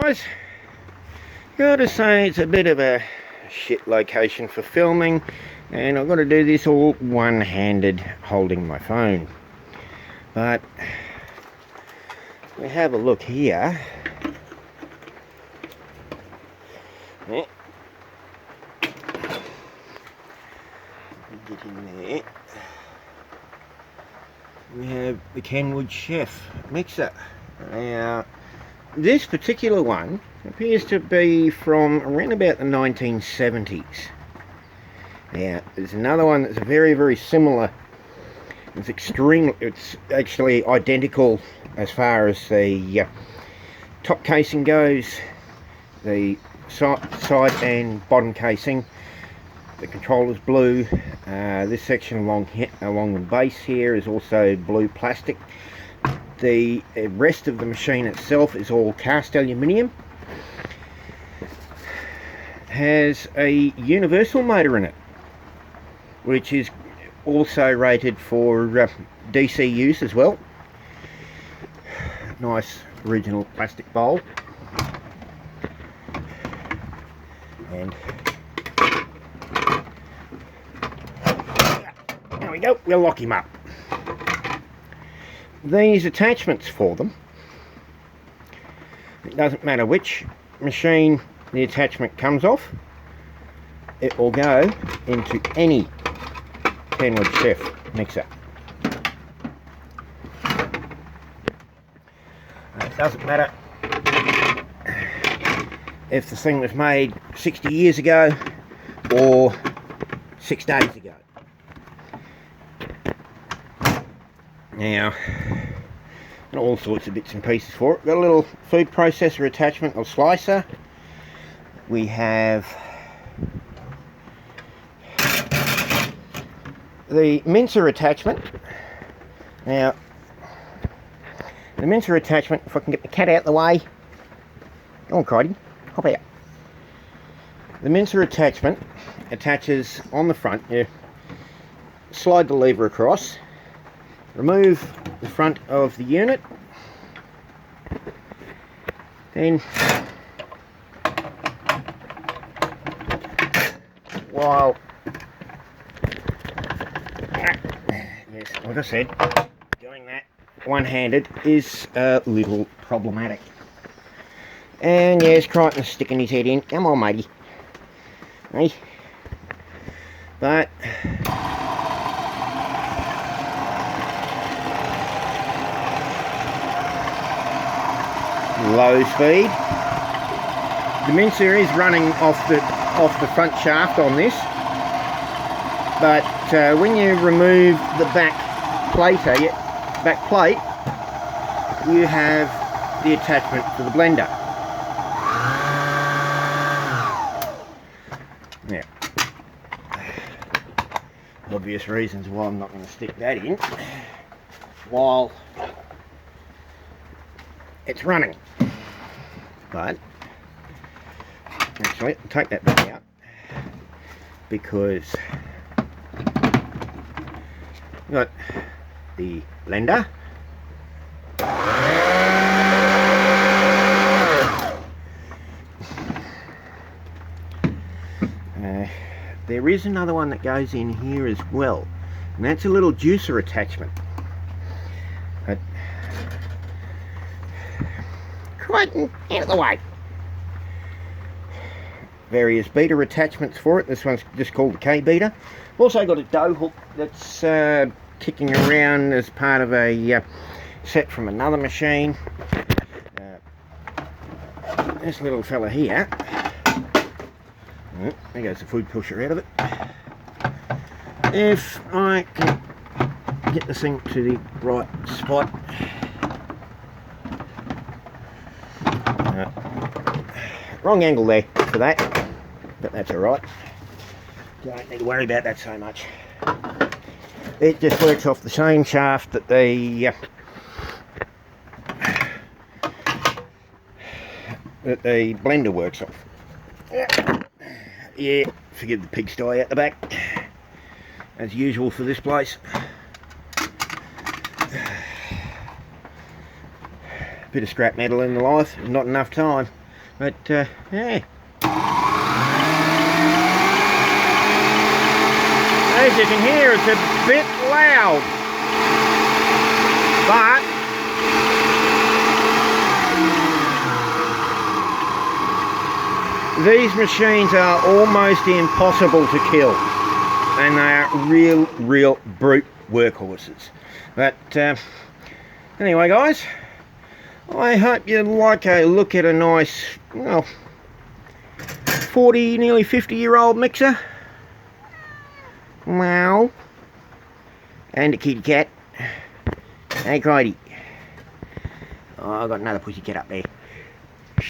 guys, gotta say it's a bit of a shit location for filming, and I've got to do this all one-handed holding my phone. But we have a look here. Yeah. Get in there. We have the Kenwood Chef mixer. Now, this particular one appears to be from around about the 1970s. Now, there's another one that's very, very similar. It's actually identical as far as the top casing goes, the side and bottom casing. The controller's blue. This section along the base here is also blue plastic. The rest of the machine itself is all cast aluminium. Has a universal motor in it, which is also rated for DC use as well. Nice original plastic bowl. And there we go, we'll lock him up. These attachments for them, it doesn't matter which machine the attachment comes off, it will go into any Kenwood Chef mixer. It doesn't matter if the thing was made 60 years ago or 6 days ago. Now, all sorts of bits and pieces for it. Got a little food processor attachment or slicer. We have the mincer attachment. Now, the mincer attachment, if I can get the cat out of the way. Go on, Cridey, hop out. The mincer attachment attaches on the front. You slide the lever across. Remove the front of the unit, then while, yes, like I said, doing that one-handed is a little problematic. And yes, Crichton's sticking his head in. Come on, matey. Hey. But low speed. The mincer is running off the front shaft on this, but when you remove the back plate, you have the attachment for the blender. Now, obvious reasons why I'm not going to stick that in while it's running. But actually, I'll take that back out because we've got the blender, there is another one that goes in here as well, and that's a little juicer attachment. But Crichton, out of the way. Various beater attachments for it. This one's just called the K-beater. Also got a dough hook that's kicking around as part of a set from another machine. This little fella here. There goes the food pusher out of it. If I can get this thing to the right spot. Wrong angle there for that, but that's alright. Don't need to worry about that so much. It just works off the same shaft that the blender works off. Yeah, forgive the pigsty at the back, as usual for this place. Bit of scrap metal in the life, not enough time. But yeah, as you can hear, it's a bit loud, but these machines are almost impossible to kill, and they are real brute workhorses. But anyway, guys, I hope you like a look at a nice, well, 40, nearly 50-year-old mixer. Wow. And a kitty cat. Hey, Clyde. Oh, I've got another pussy cat up there.